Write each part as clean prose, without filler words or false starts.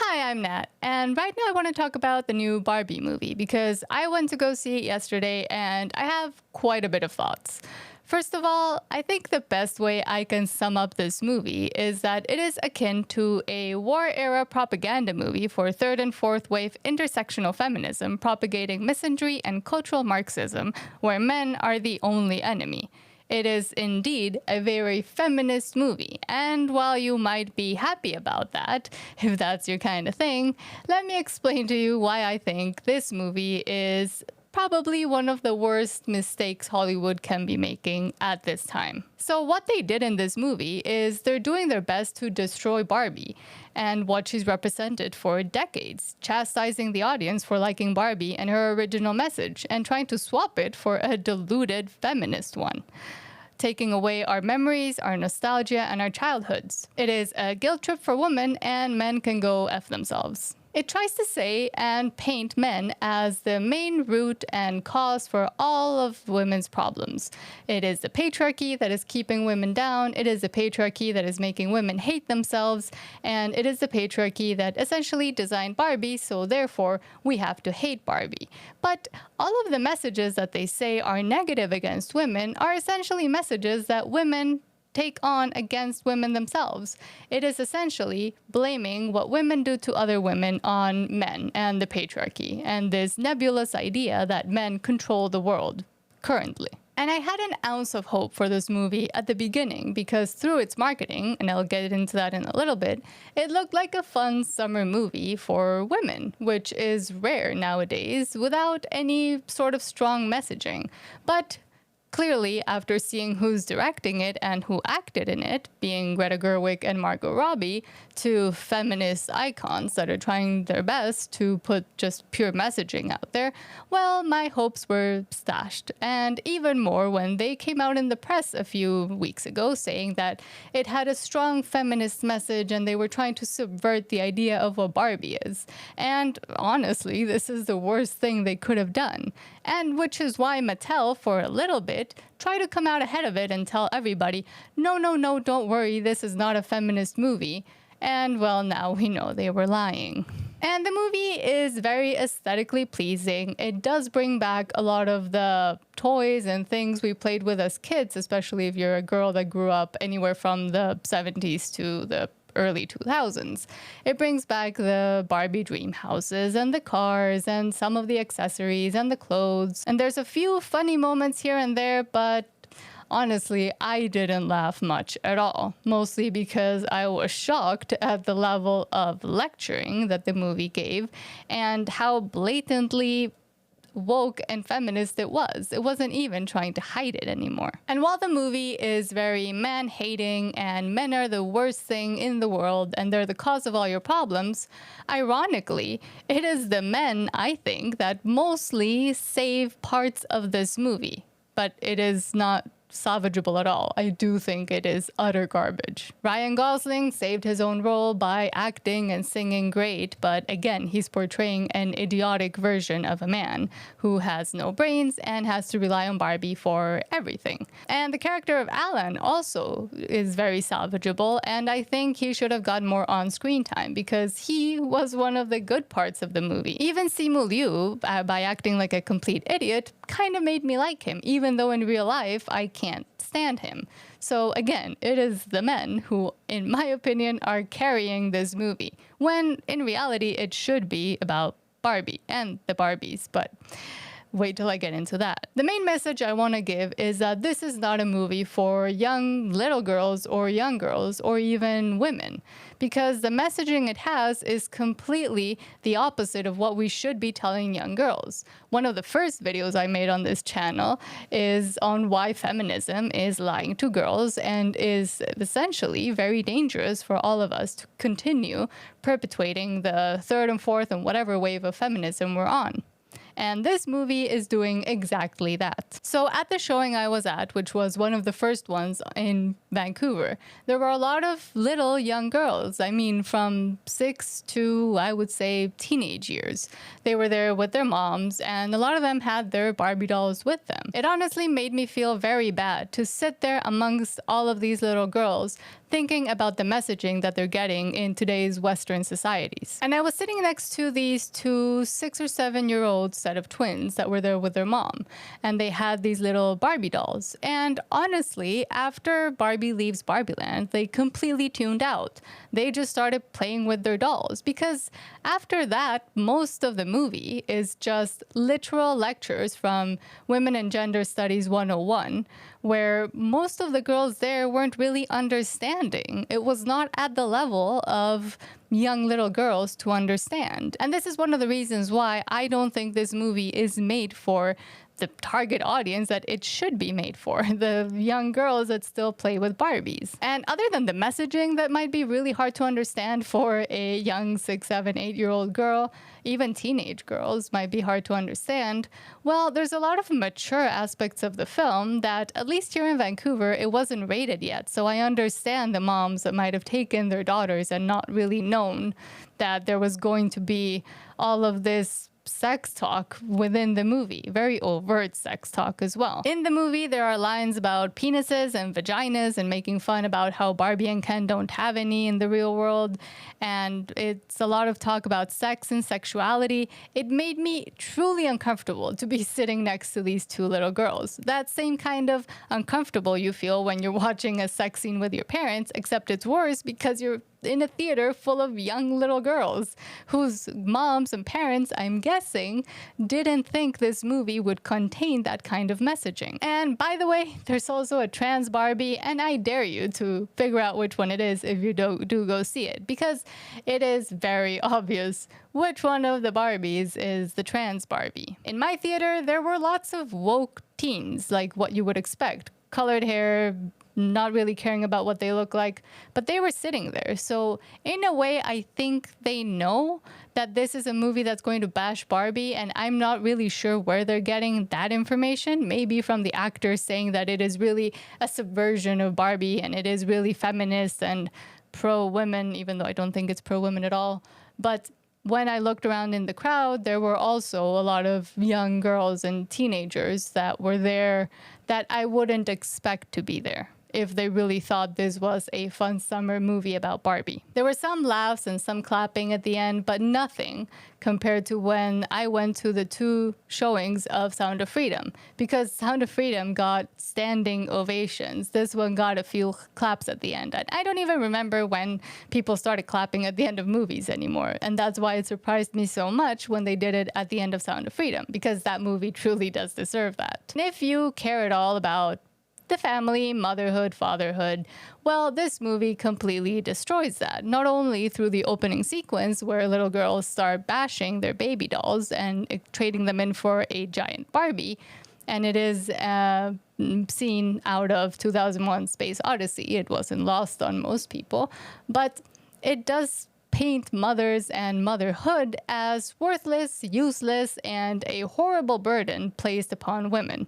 Hi, I'm Nat, and right now I want to talk about the new Barbie movie because I went to go see it yesterday and I have quite a bit of thoughts. First of all, I think the best way I can sum up this movie is that it is akin to a war-era propaganda movie for third and fourth wave intersectional feminism propagating misandry and cultural Marxism, where men are the only enemy. It is indeed a very feminist movie, and while you might be happy about that, if that's your kind of thing, let me explain to you why I think this movie is probably one of the worst mistakes Hollywood can be making at this time. So what they did in this movie is they're doing their best to destroy Barbie and what she's represented for decades, chastising the audience for liking Barbie and her original message and trying to swap it for a diluted feminist one, taking away our memories, our nostalgia, and our childhoods. It is a guilt trip for women, and men can go F themselves. It tries to say and paint men as the main root and cause for all of women's problems. It is the patriarchy that is keeping women down, it is the patriarchy that is making women hate themselves, and it is the patriarchy that essentially designed Barbie, so therefore we have to hate Barbie. But all of the messages that they say are negative against women are essentially messages that women take on against women themselves. It is essentially blaming what women do to other women on men and the patriarchy, and this nebulous idea that men control the world, currently. And I had an ounce of hope for this movie at the beginning because through its marketing, and I'll get into that in a little bit, it looked like a fun summer movie for women, which is rare nowadays without any sort of strong messaging. But clearly, after seeing who's directing it and who acted in it, being Greta Gerwig and Margot Robbie, two feminist icons that are trying their best to put just pure messaging out there, well, my hopes were dashed. And even more when they came out in the press a few weeks ago saying that it had a strong feminist message and they were trying to subvert the idea of what Barbie is. And honestly, this is the worst thing they could have done. And which is why Mattel, for a little bit, tried to come out ahead of it and tell everybody, no, don't worry, this is not a feminist movie. And well, now we know they were lying. And the movie is very aesthetically pleasing. It does bring back a lot of the toys and things we played with as kids, especially if you're a girl that grew up anywhere from the 70s to the early 2000s. It brings back the Barbie dream houses and the cars and some of the accessories and the clothes. And there's a few funny moments here and there, but honestly, I didn't laugh much at all, mostly because I was shocked at the level of lecturing that the movie gave and how blatantly woke and feminist it was. It wasn't even trying to hide it anymore. And while the movie is very man-hating and men are the worst thing in the world and they're the cause of all your problems, ironically, it is the men, I think, that mostly save parts of this movie. But it is not salvageable at all. I do think it is utter garbage. Ryan Gosling saved his own role by acting and singing great, but again, he's portraying an idiotic version of a man who has no brains and has to rely on Barbie for everything. And the character of Alan also is very salvageable, and I think he should have gotten more on-screen time because he was one of the good parts of the movie. Even Simu Liu, by acting like a complete idiot, kind of made me like him, even though in real life I can't stand him. So again, it is the men who, in my opinion, are carrying this movie, when in reality it should be about Barbie and the Barbies, but wait till I get into that. The main message I want to give is that this is not a movie for young little girls or young girls or even women, because the messaging it has is completely the opposite of what we should be telling young girls. One of the first videos I made on this channel is on why feminism is lying to girls and is essentially very dangerous for all of us to continue perpetuating the third and fourth and whatever wave of feminism we're on. And this movie is doing exactly that. So at the showing I was at, which was one of the first ones in Vancouver, there were a lot of little young girls. I mean, from 6 to, I would say, teenage years. They were there with their moms, and a lot of them had their Barbie dolls with them. It honestly made me feel very bad to sit there amongst all of these little girls thinking about the messaging that they're getting in today's Western societies. And I was sitting next to these two 6 or 7-year-old set of twins that were there with their mom, and they had these little Barbie dolls. And honestly, after Barbie leaves Barbieland, they completely tuned out. They just started playing with their dolls, because after that, most of the movie is just literal lectures from Women and Gender Studies 101, where most of the girls there weren't really understanding. It was not at the level of young little girls to understand. And this is one of the reasons why I don't think this movie is made for the target audience that it should be made for, the young girls that still play with Barbies. And other than the messaging that might be really hard to understand for a young 6, 7, 8-year-old girl, even teenage girls might be hard to understand, well, there's a lot of mature aspects of the film that, at least here in Vancouver, it wasn't rated yet. So I understand the moms that might have taken their daughters and not really known that there was going to be all of this sex talk within the movie, very overt sex talk as well. In the movie, there are lines about penises and vaginas and making fun about how Barbie and Ken don't have any in the real world. And it's a lot of talk about sex and sexuality. It made me truly uncomfortable to be sitting next to these two little girls. That same kind of uncomfortable you feel when you're watching a sex scene with your parents, except it's worse because you're in a theater full of young little girls whose moms and parents, I'm guessing, didn't think this movie would contain that kind of messaging. And by the way, there's also a trans Barbie, and I dare you to figure out which one it is if you do go see it, because it is very obvious which one of the Barbies is the trans Barbie. In my theater, there were lots of woke teens, like what you would expect. Colored hair, not really caring about what they look like, but they were sitting there. So in a way, I think they know that this is a movie that's going to bash Barbie, and I'm not really sure where they're getting that information. Maybe from the actors saying that it is really a subversion of Barbie and it is really feminist and pro-women, even though I don't think it's pro-women at all. But when I looked around in the crowd, there were also a lot of young girls and teenagers that were there that I wouldn't expect to be there if they really thought this was a fun summer movie about Barbie. There were some laughs and some clapping at the end, but nothing compared to when I went to the 2 showings of Sound of Freedom, because Sound of Freedom got standing ovations. This one got a few claps at the end. I don't even remember when people started clapping at the end of movies anymore, and that's why it surprised me so much when they did it at the end of Sound of Freedom, because that movie truly does deserve that. And if you care at all about the family, motherhood, fatherhood, well, this movie completely destroys that. Not only through the opening sequence where little girls start bashing their baby dolls and trading them in for a giant Barbie, and it is seen out of 2001: Space Odyssey. It wasn't lost on most people, but it does paint mothers and motherhood as worthless, useless, and a horrible burden placed upon women.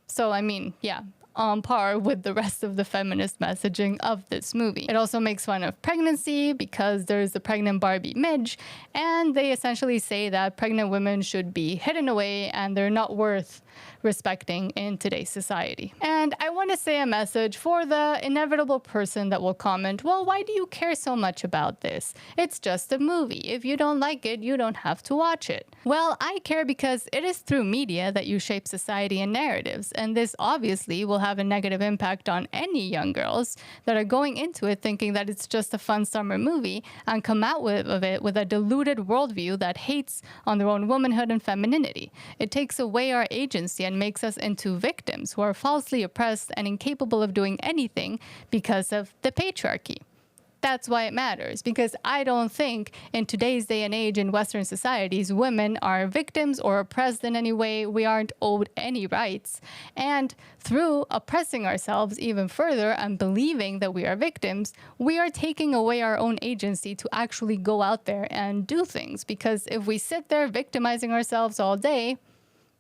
So, I mean, yeah, on par with the rest of the feminist messaging of this movie. It also makes fun of pregnancy because there's the pregnant Barbie Midge, and they essentially say that pregnant women should be hidden away and they're not worth respecting in today's society. And I want to say a message for the inevitable person that will comment, well, why do you care so much about this? It's just a movie. If you don't like it, you don't have to watch it. Well, I care because it is through media that you shape society and narratives, and this obviously will have a negative impact on any young girls that are going into it thinking that it's just a fun summer movie and come out of it with a deluded worldview that hates on their own womanhood and femininity. It takes away our agency and makes us into victims who are falsely oppressed and incapable of doing anything because of the patriarchy. That's why it matters, because I don't think in today's day and age in Western societies, women are victims or oppressed in any way. We aren't owed any rights. And through oppressing ourselves even further and believing that we are victims, we are taking away our own agency to actually go out there and do things. Because if we sit there victimizing ourselves all day,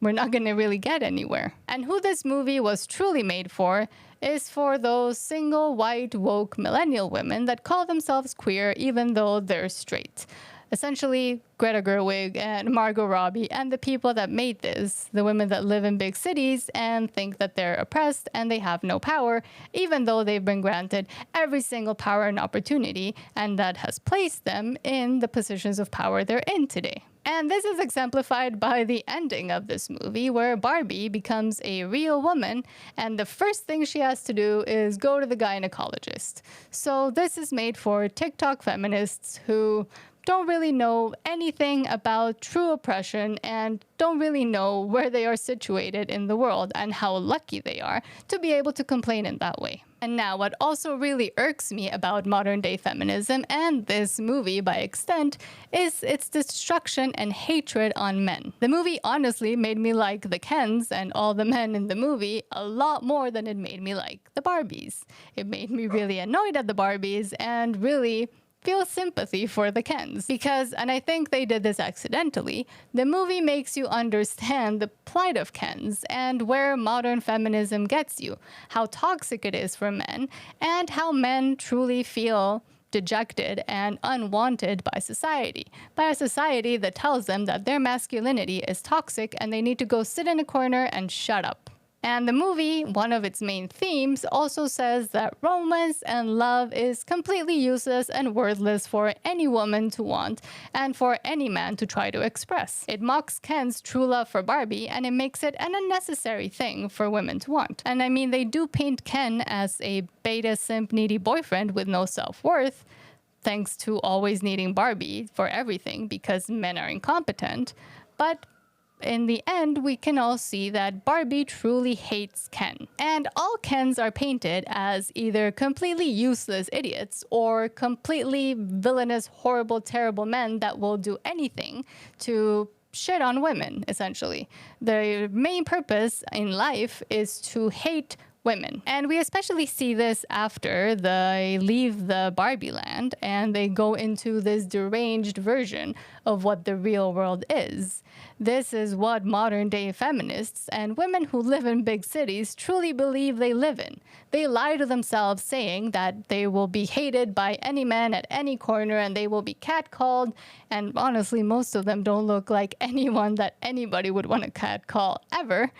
we're not going to really get anywhere. And who this movie was truly made for is for those single, white, woke millennial women that call themselves queer even though they're straight. essentially Greta Gerwig and Margot Robbie and the people that made this, the women that live in big cities and think that they're oppressed and they have no power, even though they've been granted every single power and opportunity, and that has placed them in the positions of power they're in today. And this is exemplified by the ending of this movie, where Barbie becomes a real woman, and the first thing she has to do is go to the gynecologist. So this is made for TikTok feminists who don't really know anything about true oppression and don't really know where they are situated in the world and how lucky they are to be able to complain in that way. And now, what also really irks me about modern day feminism and this movie by extent is its destruction and hatred on men. The movie honestly made me like the Kens and all the men in the movie a lot more than it made me like the Barbies. It made me really annoyed at the Barbies and really feel sympathy for the Kens. Because, and I think they did this accidentally, the movie makes you understand the plight of Kens and where modern feminism gets you, how toxic it is for men, and how men truly feel dejected and unwanted by society. By a society that tells them that their masculinity is toxic and they need to go sit in a corner and shut up. And the movie, one of its main themes, also says that romance and love is completely useless and worthless for any woman to want and for any man to try to express. It mocks Ken's true love for Barbie, and it makes it an unnecessary thing for women to want. And I mean, they do paint Ken as a beta simp needy boyfriend with no self-worth, thanks to always needing Barbie for everything because men are incompetent. But in the end, we can all see that Barbie truly hates Ken. And all Kens are painted as either completely useless idiots or completely villainous, horrible, terrible men that will do anything to shit on women, essentially. Their main purpose in life is to hate women. And we especially see this after they leave the Barbie land and they go into this deranged version of what the real world is. This is what modern day feminists and women who live in big cities truly believe they live in. They lie to themselves saying that they will be hated by any man at any corner and they will be catcalled. And honestly, most of them don't look like anyone that anybody would want to catcall ever.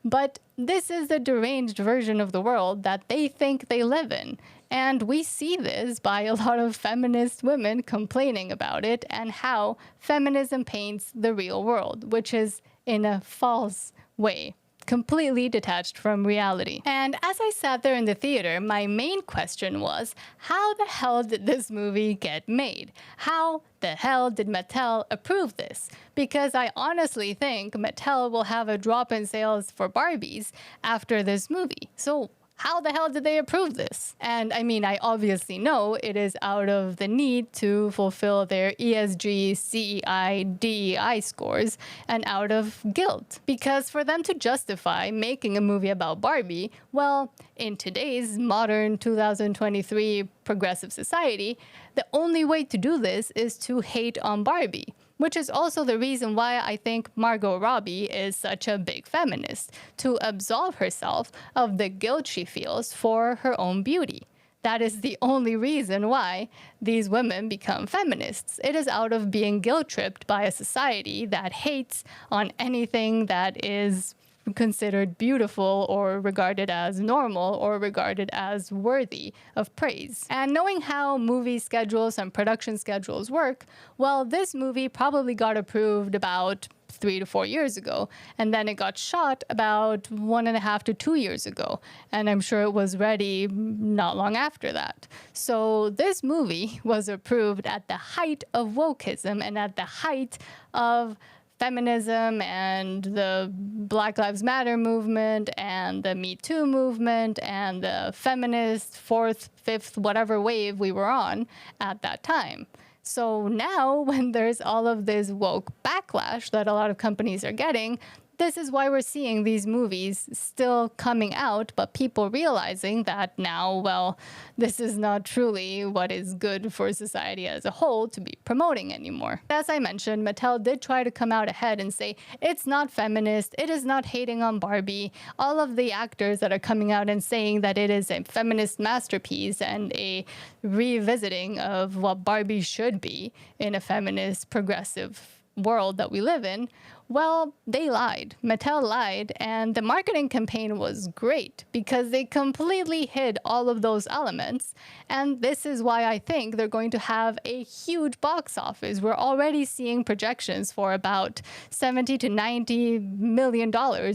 But this is the deranged version of the world that they think they live in. And we see this by a lot of feminist women complaining about it and how feminism paints the real world, which is in a false way, completely detached from reality. And as I sat there in the theater, my main question was, how the hell did this movie get made? How the hell did Mattel approve this? Because I honestly think Mattel will have a drop in sales for Barbies after this movie. So how the hell did they approve this? And I mean, I obviously know it is out of the need to fulfill their ESG, CEI, DEI scores and out of guilt. Because for them to justify making a movie about Barbie, well, in today's modern 2023 progressive society, the only way to do this is to hate on Barbie. Which is also the reason why I think Margot Robbie is such a big feminist, to absolve herself of the guilt she feels for her own beauty. That is the only reason why these women become feminists. It is out of being guilt-tripped by a society that hates on anything that is considered beautiful or regarded as normal or regarded as worthy of praise. And knowing how movie schedules and production schedules work, well, this movie probably got approved about 3 to 4 years ago, and then it got shot about 1.5 to 2 years ago, and I'm sure it was ready not long after that. So this movie was approved at the height of wokeism and at the height of feminism and the Black Lives Matter movement and the Me Too movement and the feminist fourth, fifth, whatever wave we were on at that time. So now when there's all of this woke backlash that a lot of companies are getting, this is why we're seeing these movies still coming out, but people realizing that now, well, this is not truly what is good for society as a whole to be promoting anymore. As I mentioned, Mattel did try to come out ahead and say it's not feminist, it is not hating on Barbie. All of the actors that are coming out and saying that it is a feminist masterpiece and a revisiting of what Barbie should be in a feminist, progressive world that we live in, well, they lied. Mattel lied, and the marketing campaign was great because they completely hid all of those elements. And this is why I think they're going to have a huge box office. We're already seeing projections for about $70 to $90 million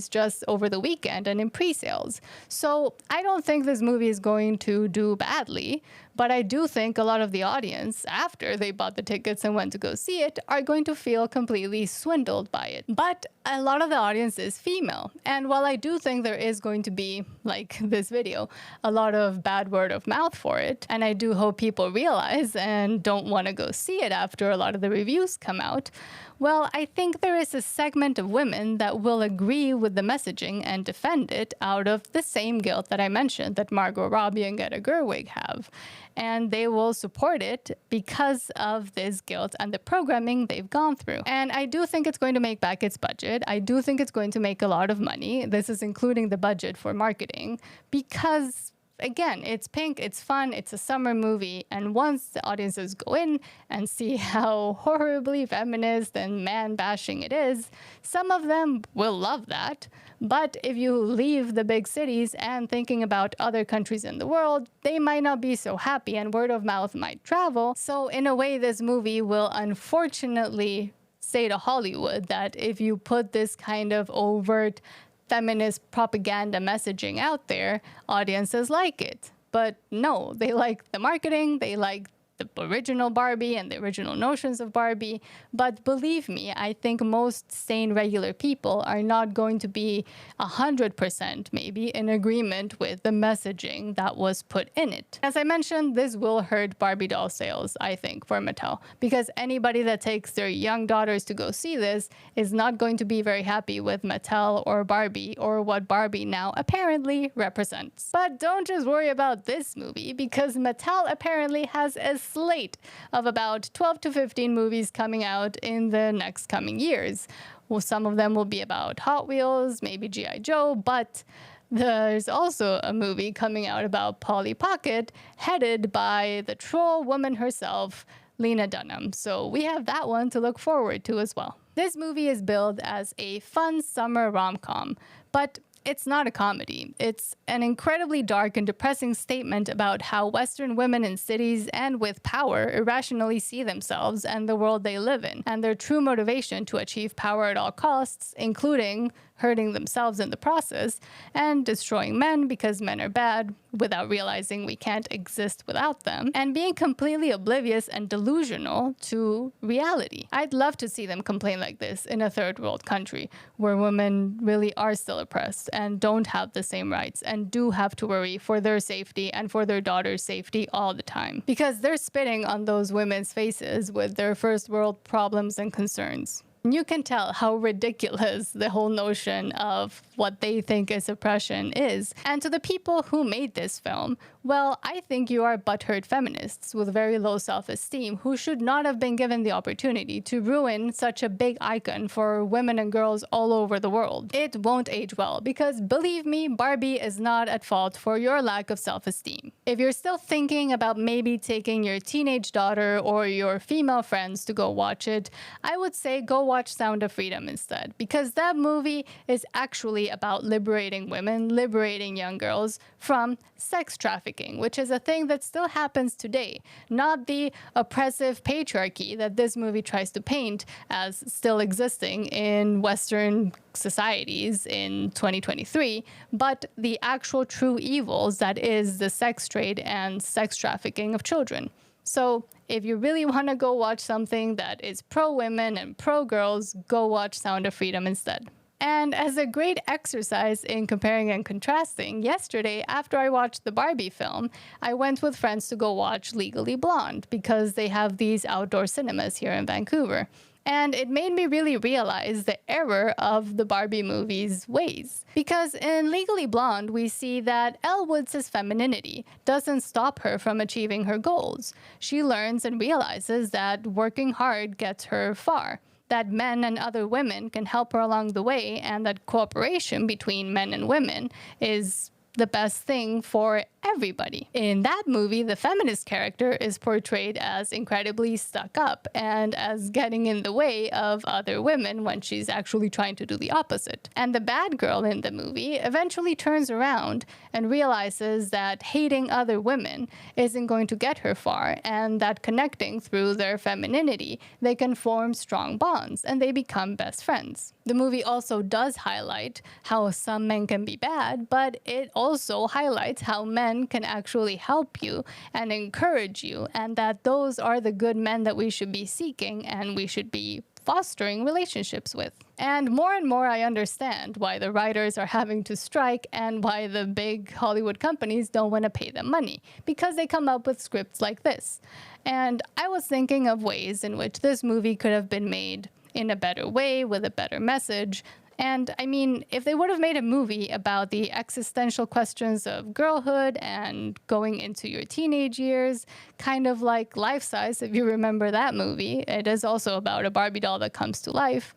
just over the weekend and in pre-sales. So I don't think this movie is going to do badly. But I do think a lot of the audience, after they bought the tickets and went to go see it, are going to feel completely swindled by it. But a lot of the audience is female. And while I do think there is going to be, like this video, a lot of bad word of mouth for it, and I do hope people realize and don't want to go see it after a lot of the reviews come out, well, I think there is a segment of women that will agree with the messaging and defend it out of the same guilt that I mentioned that Margot Robbie and Greta Gerwig have. And they will support it because of this guilt and the programming they've gone through. And I do think it's going to make back its budget. I do think it's going to make a lot of money. This is including the budget for marketing because, again, it's pink, it's fun, it's a summer movie, and once the audiences go in and see how horribly feminist and man-bashing it is, some of them will love that. But if you leave the big cities and thinking about other countries in the world, they might not be so happy and word of mouth might travel. So in a way, this movie will unfortunately say to Hollywood that if you put this kind of overt feminist propaganda messaging out there, audiences like it. But no, they like the marketing, they like the original Barbie and the original notions of Barbie. But believe me, I think most sane, regular people are not going to be 100% maybe in agreement with the messaging that was put in it. As I mentioned, this will hurt Barbie doll sales, I think, for Mattel, because anybody that takes their young daughters to go see this is not going to be very happy with Mattel or Barbie or what Barbie now apparently represents. But don't just worry about this movie, because Mattel apparently has a slate of about 12 to 15 movies coming out in the next coming years. Well, some of them will be about Hot Wheels, maybe G.I. Joe, but there's also a movie coming out about Polly Pocket, headed by the troll woman herself, Lena Dunham. So we have that one to look forward to as well. This movie is billed as a fun summer rom-com, but it's not a comedy. It's an incredibly dark and depressing statement about how Western women in cities and with power irrationally see themselves and the world they live in, and their true motivation to achieve power at all costs, including hurting themselves in the process, and destroying men because men are bad without realizing we can't exist without them, and being completely oblivious and delusional to reality. I'd love to see them complain like this in a third world country where women really are still oppressed and don't have the same rights and do have to worry for their safety and for their daughter's safety all the time, because they're spitting on those women's faces with their first world problems and concerns. You can tell how ridiculous the whole notion of what they think is oppression is. And to the people who made this film, well, I think you are butthurt feminists with very low self-esteem who should not have been given the opportunity to ruin such a big icon for women and girls all over the world. It won't age well because, believe me, Barbie is not at fault for your lack of self-esteem. If you're still thinking about maybe taking your teenage daughter or your female friends to go watch it, I would say go watch Sound of Freedom instead, because that movie is actually about liberating women, liberating young girls from sex trafficking, which is a thing that still happens today, not the oppressive patriarchy that this movie tries to paint as still existing in Western societies in 2023, but the actual true evils that is the sex trade and sex trafficking of children. So if you really want to go watch something that is pro-women and pro-girls, go watch Sound of Freedom instead. And as a great exercise in comparing and contrasting, yesterday, after I watched the Barbie film, I went with friends to go watch Legally Blonde because they have these outdoor cinemas here in Vancouver. And it made me really realize the error of the Barbie movie's ways. Because in Legally Blonde, we see that Elle Woods' femininity doesn't stop her from achieving her goals. She learns and realizes that working hard gets her far, that men and other women can help her along the way, and that cooperation between men and women is the best thing for everybody. In that movie, the feminist character is portrayed as incredibly stuck up and as getting in the way of other women when she's actually trying to do the opposite. And the bad girl in the movie eventually turns around and realizes that hating other women isn't going to get her far, and that connecting through their femininity, they can form strong bonds and they become best friends. The movie also does highlight how some men can be bad, but it also highlights how men can actually help you and encourage you, and that those are the good men that we should be seeking and we should be fostering relationships with. And more I understand why the writers are having to strike and why the big Hollywood companies don't want to pay them money, because they come up with scripts like this. And I was thinking of ways in which this movie could have been made in a better way, with a better message. And I mean, if they would have made a movie about the existential questions of girlhood and going into your teenage years, kind of like Life Size, if you remember that movie, it is also about a Barbie doll that comes to life.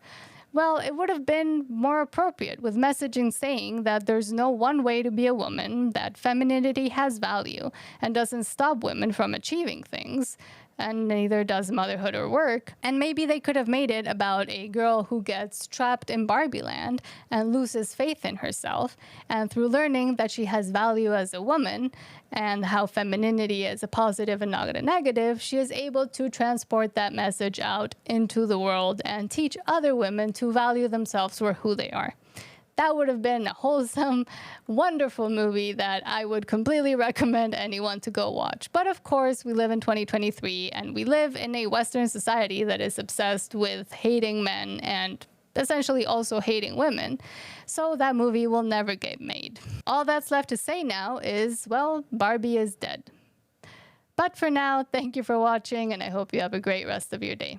Well, it would have been more appropriate, with messaging saying that there's no one way to be a woman, that femininity has value and doesn't stop women from achieving things, and neither does motherhood or work. And maybe they could have made it about a girl who gets trapped in Barbie land and loses faith in herself, and through learning that she has value as a woman and how femininity is a positive and not a negative, she is able to transport that message out into the world and teach other women to value themselves for who they are. That would have been a wholesome, wonderful movie that I would completely recommend anyone to go watch. But of course, we live in 2023, and we live in a Western society that is obsessed with hating men and essentially also hating women. So that movie will never get made. All that's left to say now is, well, Barbie is dead. But for now, thank you for watching, and I hope you have a great rest of your day.